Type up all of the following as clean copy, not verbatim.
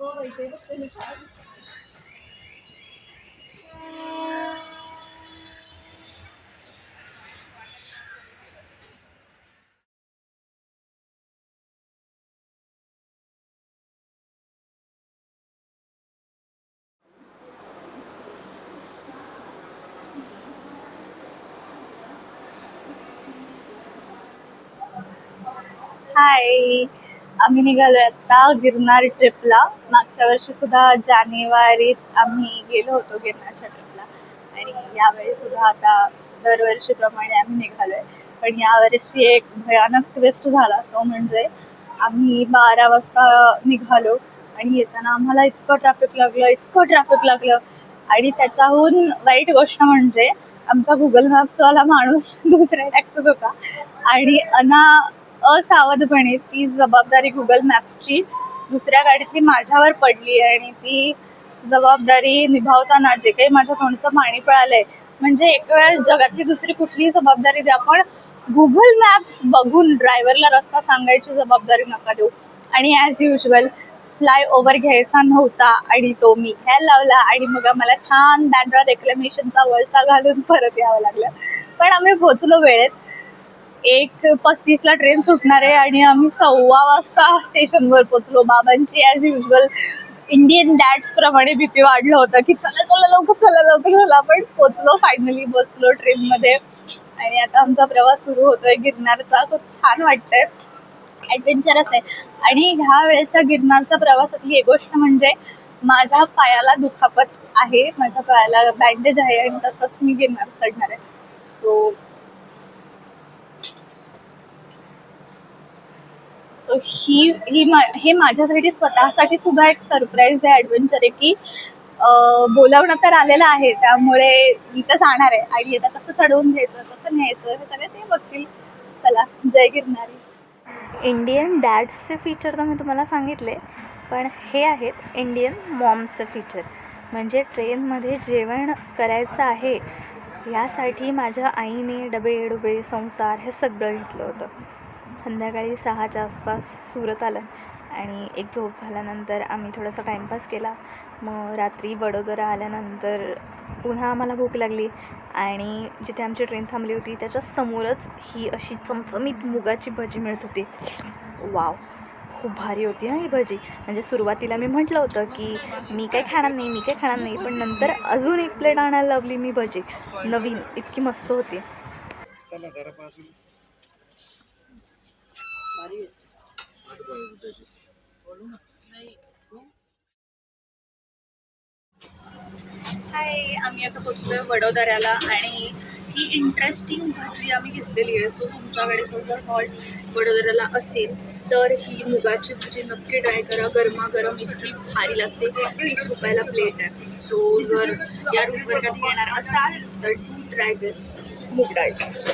हाय, आम्ही निघालोय आता गिरनार ट्रिपला. मागच्या वर्षी सुद्धा जानेवारीत आम्ही गेलो होतो गिरनारच्या ट्रिपला आणि यावेळी सुद्धा आता दरवर्षीप्रमाणे आम्ही निघालोय. पण यावर्षी एक भयानक ट्विस्ट झाला, तो म्हणजे आम्ही 12 वाजता निघालो आणि येताना आम्हाला इतकं ट्रॅफिक लागलं आणि त्याच्याहून वाईट गोष्ट म्हणजे आमचा गुगल मॅप्सवाला माणूस दुसऱ्या टॅक्सीत होता आणि असावधपणे ती जबाबदारी गुगल मॅप्सची दुसऱ्या गाडीतली माझ्यावर पडली आणि ती जबाबदारी निभावताना जे काही माझ्या तोंडचं पाणी पळालंय, म्हणजे एक वेळ जगातली दुसरी कुठलीही जबाबदारी द्या पण गुगल मॅप्स बघून ड्रायव्हरला रस्ता सांगायची जबाबदारी नका देऊ. आणि ॲज युजल फ्लायओव्हर घ्यायचा नव्हता आणि तो मी घ्यायला लावला आणि मग आम्हाला छान बँड्रा रेक्लेमेशनचा वळसा घालून परत यावं लागलं. पण आम्ही पोचलो वेळेत. 1:35ला ट्रेन सुटणार आहे आणि आम्ही 1:15 वाजता स्टेशनवर पोचलो. बाबांची ॲज युजल इंडियन डॅड्स प्रमाणे BP वाढलं होतं की चला लवकर झाला. पण पोचलो, फायनली बसलो ट्रेनमध्ये आणि आता आमचा प्रवास सुरू होतोय गिरनारचा. खूप छान वाटतंय, ॲडव्हेंचरस आहे. आणि ह्या वेळेच्या गिरनारच्या प्रवासातली एक गोष्ट म्हणजे माझ्या पायाला दुखापत आहे, माझ्या पायाला बँडेज आहे आणि तसंच मी गिरनार चढणार आहे. सो हे माझ्यासाठी स्वतःसाठी सुद्धा एक सरप्राईज आहे, ॲडव्हेंचर आहे की बोलावणं तर आलेलं आहे, त्यामुळे मी तर जाणार आहे आणि आता कसं चढवून घ्यायचं, कसं न्यायचं हे सगळं ते बघतील. चला, जय गिरनारी. इंडियन डॅड्सचे फीचर तर मी तुम्हाला सांगितले, पण हे आहेत इंडियन मॉम्सचे फीचर. म्हणजे ट्रेनमध्ये जेवण करायचं आहे यासाठी माझ्या आईने डबे संसार हे सगळं घेतलं होतं. संध्याकाळी 6च्या आसपास सुरत आलं आणि एक झोप झाल्यानंतर आम्ही थोडासा टाईमपास केला. मग रात्री वडोदरा आल्यानंतर पुन्हा आम्हाला भूक लागली आणि जिथे आमची ट्रेन थांबली होती त्याच्या समोरच ही अशी चमचमीत मुगाची भजी मिळत होती. वाव, खूप भारी होती ही भजी. म्हणजे सुरुवातीला मी म्हटलं होतं की मी काही खाणार नाही, पण नंतर अजून एक प्लेट आणायला लावली मी भजी नवीन, इतकी मस्त होती. हाय, आम्ही आता पोचलोय वडोदऱ्याला आणि ही इंटरेस्टिंग भजी आम्ही घेतलेली आहे. सो तुमच्याकडे जर हॉल्ट वडोदऱ्याला असेल तर ही मुगाची भजी नक्की ट्राय करा. गरमागरम इतकी भारी लागते. 30 रुपयाला प्लेट आहे. सो जर या रूटवर कधी येणार असाल तर डू ट्राय दिस मूग डाळची भजी.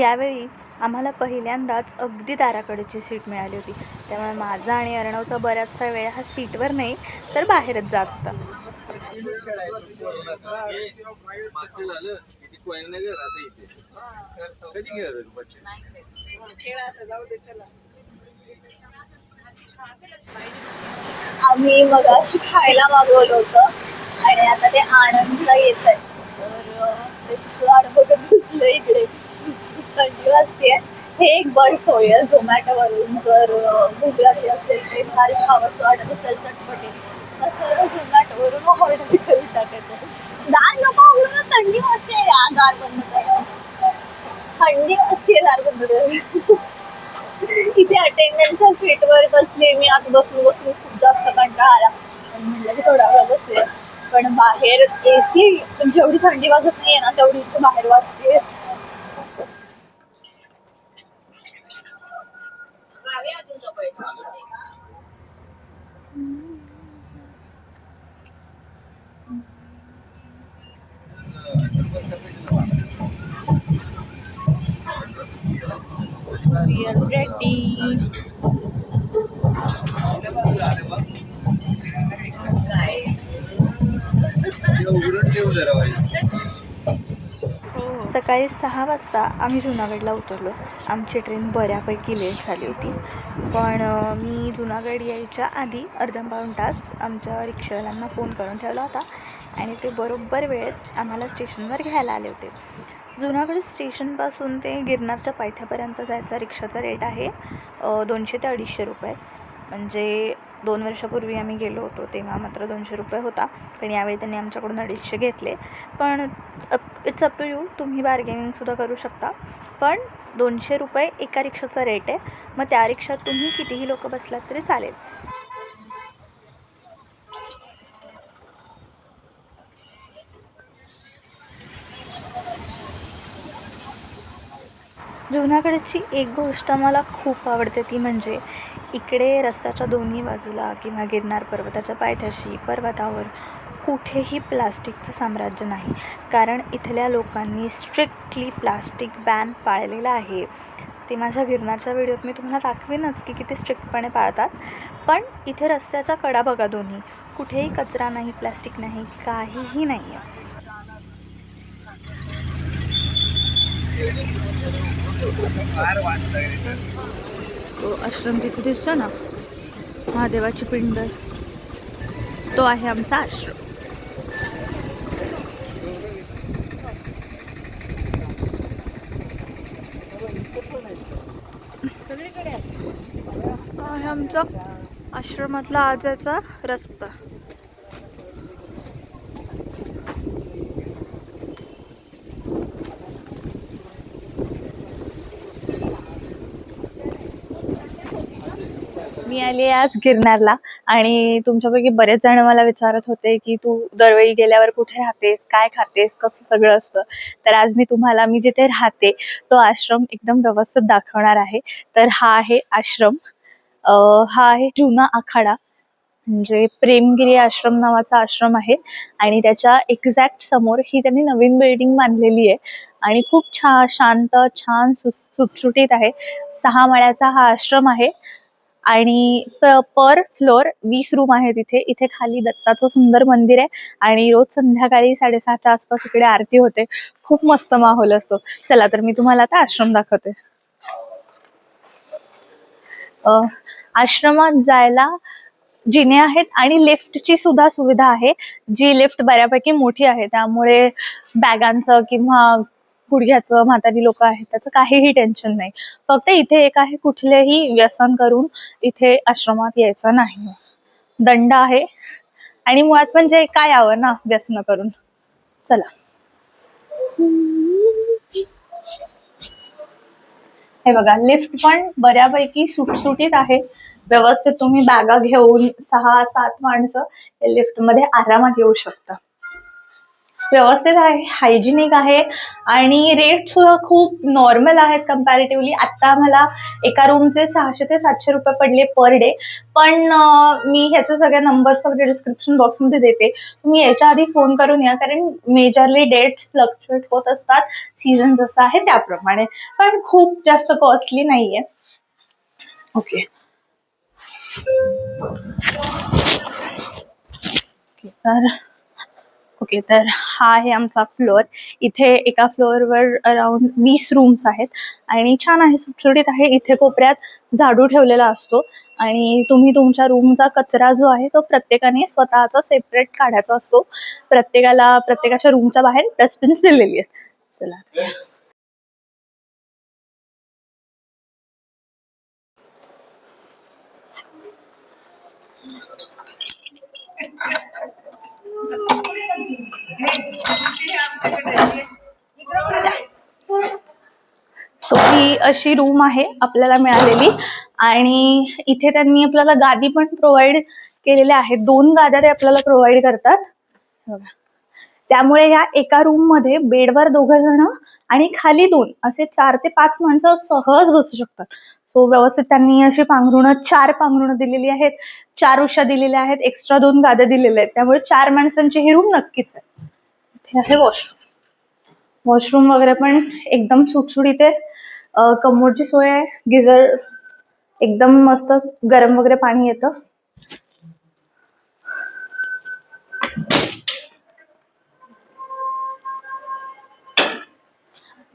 यावेळी आम्हाला पहिल्यांदाच अगदी दाराकडची सीट मिळाली होती, त्यामुळे माझा आणि अर्णवचा बऱ्याचसा वेळ हा सीटवर नाही तर बाहेरच जात होता. आम्ही मगाशी खायला मागवलं होतं आणि आता ते आनंदला येत आहे, तर त्याची वाट बघत बसलो इकडे. थंडी वाजते. हे एक बर्ड सोय आहे झोमॅटोवरून. जर भूक लागली असेल, ते भारी खावंसं वाटत असेल चटपटी, तर सर्व झोमॅटोवरून ऑर्डर करून टाकायचं. दार नको उघडून, थंडी वाजते. दार बंद कर, थंडी वाजते, दार बंद कर. इथे अटेंडंटच्या सीटवर बसले मी. आता बसून खूप जास्त कंटाळा आला आणि म्हटलं की थोडा वेळ बसूया. पण बाहेर AC जेवढी थंडी वाजत नाहीये ना तेवढी इथे बाहेर वाजते. We are ready. सकाळी 6 वाजता आम्ही जुनागडला उतरलो. आमची ट्रेन बऱ्यापैकी लेट झाली होती पण मी जुनागड यायच्या आधी अर्धा पाऊण तास आमच्या रिक्षावाल्यांना फोन करून ठेवला होता आणि ते बरोबर वेळेत आम्हाला स्टेशनवर घ्यायला आले होते. जुनागड स्टेशनपासून ते गिरनारच्या पायथ्यापर्यंत जायचा रिक्षाचा रेट आहे 200 ते 250 रुपये. म्हणजे 2 वर्षापूर्वी आम्ही गेलो होतो तेव्हा मात्र 200 रुपये होता, पण यावेळी त्यांनी आमच्याकडून 250 घेतले. पण इट्स अप टू यू, तुम्ही बार्गेनिंगसुद्धा करू शकता. पण 200 रुपये एका रिक्षाचा रेट आहे. मग त्या रिक्षात तुम्ही कितीही लोक बसलात तरी चालेल. जुनागडची एक गोष्ट मला खूप आवडते, ती म्हणजे इकडे रस्त्याच्या दोन्ही बाजूला किंवा गिरनार पर्वताच्या पायथ्याशी पर्वतावर कुठेही प्लास्टिकचं साम्राज्य नाही. कारण इथल्या लोकांनी स्ट्रिक्टली प्लास्टिक बॅन पाळलेलं आहे. ते माझ्या गिरनारच्या व्हिडिओत मी तुम्हाला दाखवेनच की किती स्ट्रिक्टपणे पाळतात. पण इथे रस्त्याच्या कडा बघा दोन्ही, कुठेही कचरा नाही, प्लास्टिक नाही, काहीही नाही आहे. तो आश्रम तिथे दिसतो ना, महादेवाची पिंड, तो आहे आमचा आश्रम. आहे आमचा आश्रमातला आजाचा रस्ता. मी आले आज गिरनारला आणि तुमच्यापैकी बरेच जण मला विचारत होते की तू दरवेळी गेल्यावर कुठे राहतेस, काय खातेस, कसं सगळं असतं. तर आज मी तुम्हाला मी जिथे राहते तो आश्रम एकदम व्यवस्थित दाखवणार आहे. तर हा आहे आश्रम. हा आहे जुना आखाडा, म्हणजे प्रेमगिरी आश्रम नावाचा आश्रम आहे आणि त्याच्या एक्झॅक्ट समोर ही त्यांनी नवीन बिल्डिंग बांधलेली आहे आणि खूप शांत, छान, सुटसुटीत आहे. 6 माळ्याचा हा आश्रम आहे आणि पर फ्लोर 20 रूम आहे तिथे. इथे खाली दत्ताचं सुंदर मंदिर आहे आणि रोज संध्याकाळी 6:30च्या आसपास इकडे आरती होते. खूप मस्त माहोल असतो. चला तर मी तुम्हाला आता आश्रम दाखवते. आश्रमात जायला जिने आहेत आणि लिफ्टची सुद्धा सुविधा आहे, जी लिफ्ट बऱ्यापैकी मोठी आहे. त्यामुळे बॅगांचं किंवा गुडघ्याचं, म्हातारी लोक आहेत त्याचं काहीही टेन्शन नाही. फक्त इथे एक आहे, कुठलेही व्यसन करून इथे आश्रमात यायचं नाही. दंड आहे आणि मुळात म्हणजे काय यावं ना व्यसन करून. चला, हे बघा, लिफ्ट पण बऱ्यापैकी सुटसुटीत आहे. व्यवस्थित तुम्ही बॅगा घेऊन 6-7 माणसं लिफ्ट मध्ये आरामात येऊ शकता. व्यवस्थित आहे, हायजिनिक आहे आणि रेट सुद्धा खूप नॉर्मल आहेत कम्पॅरेटिव्हली. आता मला एका रूमचे 600 ते 700 रुपये पडले पर डे. पण मी ह्याचे सगळे नंबर्स वगैरे डिस्क्रिप्शन बॉक्समध्ये देते, तुम्ही याच्या आधी फोन करून या, कारण मेजरली डेट्स फ्लक्च्युएट होत असतात सीझन जसं आहे त्याप्रमाणे. पण खूप जास्त कॉस्टली नाहीये. ओके, तर हा आहे आमचा फ्लोअर. इथे एका फ्लोअरवर अराउंड 20 रूम्स आहेत आणि छान आहे, सुटसुटीत आहे. इथे कोपऱ्यात झाडू ठेवलेला असतो आणि तुम्ही तुमच्या रूमचा कचरा जो आहे तो प्रत्येकाने स्वतःचा सेपरेट काढायचा असतो. प्रत्येकाच्या रूमच्या बाहेर डस्टबिन्स दिलेली आहेत. चला, सो ही अशी रूम आहे आपल्याला मिळालेली आणि इथे त्यांनी आपल्याला गादी पण प्रोव्हाइड केलेल्या आहेत. 2 गाद्या ते आपल्याला प्रोव्हाइड करतात. त्यामुळे या एका रूम मध्ये बेडवर 2 जण आणि खाली 2 असे 4 ते 5 माणसं सहज बसू शकतात. सो व्यवस्थित त्यांनी अशी पांघरुणं 4 पांघरुणं दिलेली आहेत, 4 उशा दिलेल्या आहेत, एक्स्ट्रा 2 गाद्या दिलेल्या आहेत. त्यामुळे 4 माणसांची ही रूम नक्कीच आहे. इथे आहे वॉशरूम वगैरे पण एकदम सुटसुटीत आहे. कमोडची सोय आहे, गिझर एकदम मस्त गरम वगैरे पाणी येतं.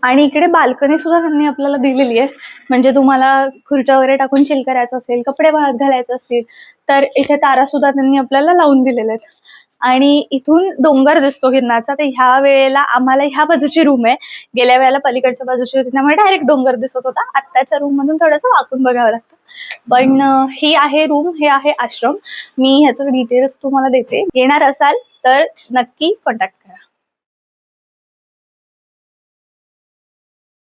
आणि इकडे बाल्कनी सुद्धा त्यांनी आपल्याला दिलेली आहे. म्हणजे तुम्हाला खुर्च्या वगैरे टाकून चिल करायचं असेल, कपडे वाळत घालायचे असतील, तर इथे तारा सुद्धा त्यांनी आपल्याला लावून दिलेल्या आहेत. आणि इथून डोंगर दिसतो गिरनारचा. तर ह्या वेळेला आम्हाला ह्या बाजूची रूम आहे, गेल्या वेळेला पलीकडच्या बाजूची होती, त्यामुळे डायरेक्ट डोंगर दिसत होता. आत्ताच्या रूम मधून थोडंसं वाकून बघावं लागतं. पण ही आहे रूम, हे आहे आश्रम. मी ह्याचं डिटेल्स तुम्हाला देते. येणार असाल तर नक्की कॉन्टॅक्ट करा.